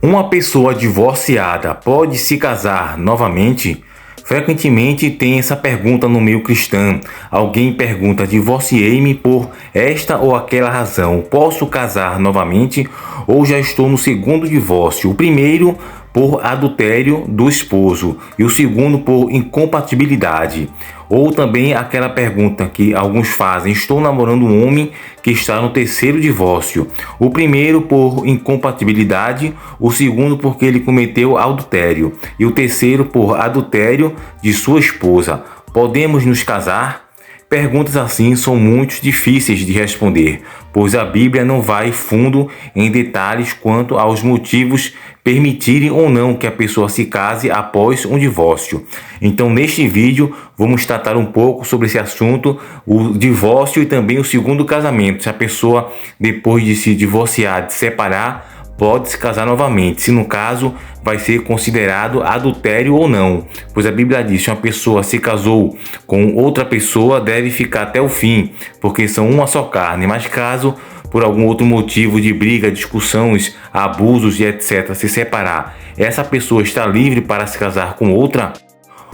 Uma pessoa divorciada pode se casar novamente? Frequentemente tem essa pergunta no meio cristão. Alguém pergunta: divorciei-me por esta ou aquela razão. Posso casar novamente ou já estou no segundo divórcio? O primeiro por adultério do esposo e o segundo por incompatibilidade. Ou também aquela pergunta que alguns fazem: estou namorando um homem que está no terceiro divórcio. O primeiro por incompatibilidade, o segundo porque ele cometeu adultério e o terceiro por adultério de sua esposa. Podemos nos casar? Perguntas assim são muito difíceis de responder, pois a Bíblia não vai fundo em detalhes quanto aos motivos permitirem ou não que a pessoa se case após um divórcio. Então, neste vídeo, vamos tratar um pouco sobre esse assunto, o divórcio e também o segundo casamento. Se a pessoa, depois de se divorciar, de separar, pode se casar novamente, se no caso vai ser considerado adultério ou não, pois a Bíblia diz que uma pessoa se casou com outra pessoa deve ficar até o fim, porque são uma só carne, mas caso por algum outro motivo de briga, discussões, abusos e etc. se separar, essa pessoa está livre para se casar com outra?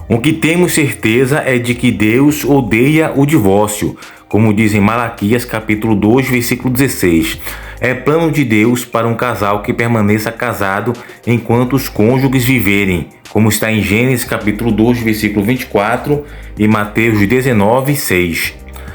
O que temos certeza é de que Deus odeia o divórcio, como diz em Malaquias capítulo 2, versículo 16. É plano de Deus para um casal que permaneça casado enquanto os cônjuges viverem, como está em Gênesis capítulo 2, versículo 24 e Mateus 19, 6.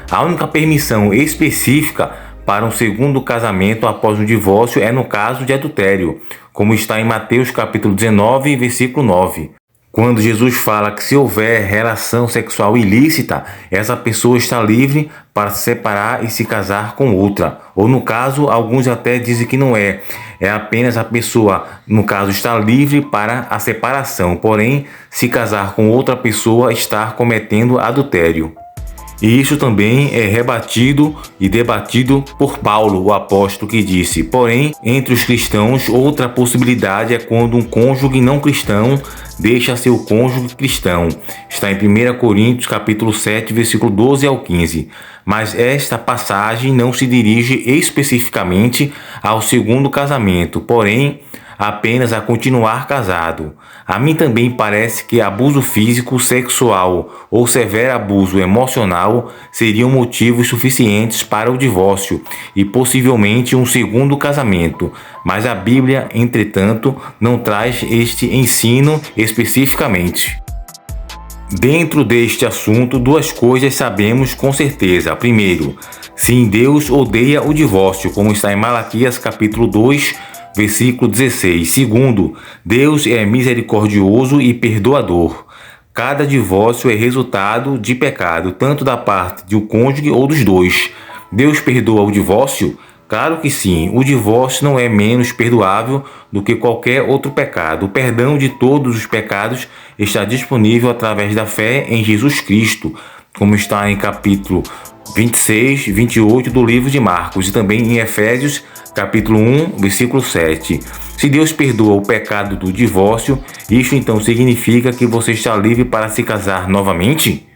A única permissão específica para um segundo casamento após um divórcio é no caso de adultério, como está em Mateus capítulo 19, versículo 9. Quando Jesus fala que se houver relação sexual ilícita, essa pessoa está livre para se separar e se casar com outra. Ou no caso, alguns até dizem que não é. É apenas a pessoa, no caso, está livre para a separação. Porém, se casar com outra pessoa, está cometendo adultério. E isso também é rebatido e debatido por Paulo, o apóstolo, que disse: porém, entre os cristãos, outra possibilidade é quando um cônjuge não cristão deixa seu cônjuge cristão. Está em 1 Coríntios capítulo 7, versículo 12 ao 15. Mas esta passagem não se dirige especificamente ao segundo casamento, porém, apenas a continuar casado. A mim também parece que abuso físico, sexual ou severo abuso emocional seriam motivos suficientes para o divórcio e possivelmente um segundo casamento, mas a Bíblia, entretanto, não traz este ensino especificamente. Dentro deste assunto, duas coisas sabemos com certeza. Primeiro, sim, Deus odeia o divórcio, como está em Malaquias capítulo 2, versículo 16. Segundo, Deus é misericordioso e perdoador. Cada divórcio é resultado de pecado, tanto da parte de um cônjuge ou dos dois. Deus perdoa o divórcio? Claro que sim. O divórcio não é menos perdoável do que qualquer outro pecado. O perdão de todos os pecados está disponível através da fé em Jesus Cristo, como está em capítulo 26, 28 do livro de Marcos e também em Efésios capítulo 1, versículo 7. Se Deus perdoa o pecado do divórcio, isso então significa que você está livre para se casar novamente?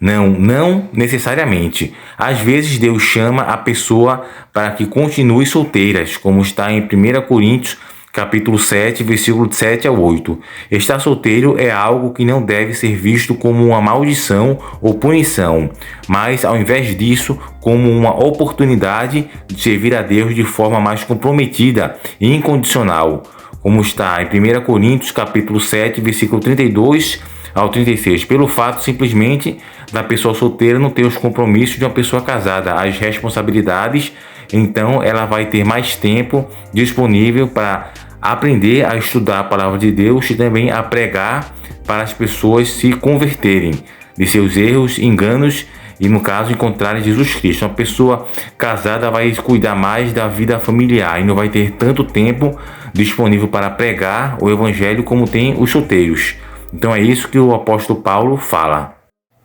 Não necessariamente. Às vezes Deus chama a pessoa para que continue solteiras, como está em 1 Coríntios capítulo 7, versículo 7 ao 8. Estar solteiro é algo que não deve ser visto como uma maldição ou punição, mas ao invés disso, como uma oportunidade de servir a Deus de forma mais comprometida e incondicional, como está em 1 Coríntios capítulo 7, versículo 32 ao 36, pelo fato simplesmente da pessoa solteira não ter os compromissos de uma pessoa casada, as responsabilidades, então ela vai ter mais tempo disponível para aprender a estudar a palavra de Deus e também a pregar para as pessoas se converterem de seus erros, enganos e, no caso, encontrarem Jesus Cristo. Uma pessoa casada vai cuidar mais da vida familiar e não vai ter tanto tempo disponível para pregar o evangelho como tem os solteiros. Então é isso que o apóstolo Paulo fala.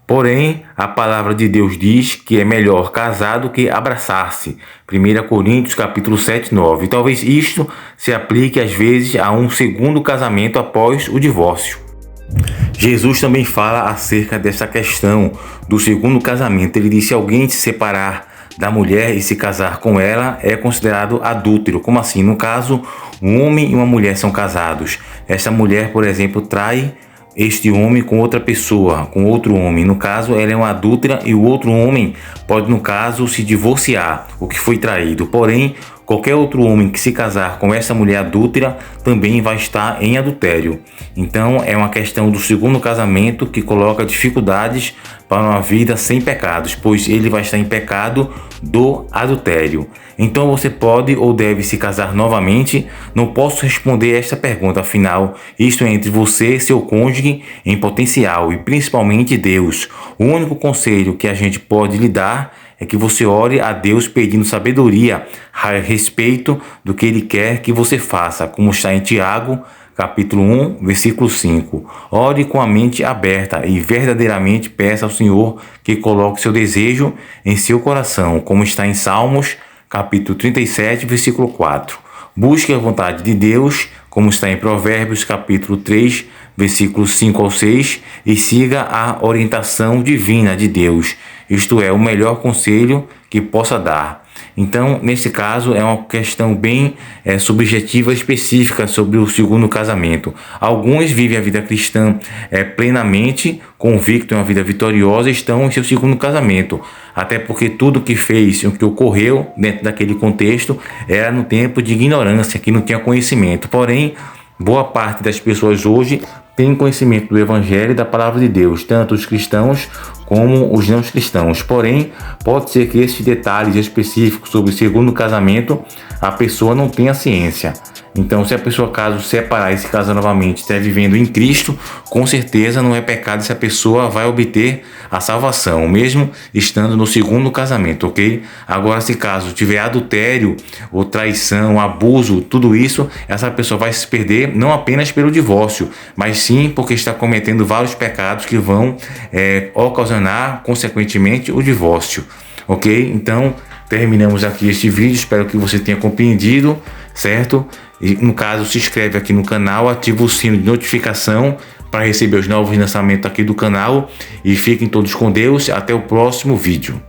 Porém, a palavra de Deus diz que é melhor casar do que abraçar-se. 1 Coríntios capítulo 7, 9. E talvez isto se aplique às vezes a um segundo casamento após o divórcio. Jesus também fala acerca dessa questão do segundo casamento. Ele diz: se alguém se separar da mulher e se casar com ela é considerado adúltero. Como assim? No caso, um homem e uma mulher são casados. Essa mulher, por exemplo, trai este homem com outra pessoa, com outro homem. No caso, ela é uma adúltera e o outro homem pode, no caso, se divorciar, o que foi traído. Porém, qualquer outro homem que se casar com essa mulher adúltera também vai estar em adultério. Então, é uma questão do segundo casamento que coloca dificuldades para uma vida sem pecados, pois ele vai estar em pecado do adultério. Então você pode ou deve se casar novamente? Não posso responder esta pergunta, afinal, isto é entre você e seu cônjuge em potencial e principalmente Deus. O único conselho que a gente pode lhe dar é que você ore a Deus pedindo sabedoria a respeito do que Ele quer que você faça, como está em Tiago, capítulo 1, versículo 5. Ore com a mente aberta e verdadeiramente peça ao Senhor que coloque seu desejo em seu coração, como está em Salmos, capítulo 37, versículo 4. Busque a vontade de Deus, como está em Provérbios, capítulo 3, versículos 5 ao 6, e siga a orientação divina de Deus. Isto é o melhor conselho que possa dar. Então, nesse caso, é uma questão bem subjetiva, específica sobre o segundo casamento. Alguns vivem a vida cristã plenamente, convictos em uma vida vitoriosa, estão em seu segundo casamento. Até porque tudo que fez, o que ocorreu dentro daquele contexto, era no tempo de ignorância, que não tinha conhecimento. Porém, boa parte das pessoas hoje tem conhecimento do Evangelho e da Palavra de Deus, tanto os cristãos como os não cristãos. Porém, pode ser que esses detalhes específicos sobre o segundo casamento a pessoa não tenha ciência. Então, se a pessoa, caso separar e se casar novamente, estiver vivendo em Cristo, com certeza não é pecado se a pessoa vai obter a salvação, mesmo estando no segundo casamento, ok? Agora, se caso tiver adultério, ou traição, abuso, tudo isso, essa pessoa vai se perder não apenas pelo divórcio, mas sim porque está cometendo vários pecados que vão ocasionar, consequentemente, o divórcio, ok? Então, terminamos aqui este vídeo, espero que você tenha compreendido, certo? E, no caso, se inscreve aqui no canal, ativa o sino de notificação para receber os novos lançamentos aqui do canal e fiquem todos com Deus. Até o próximo vídeo.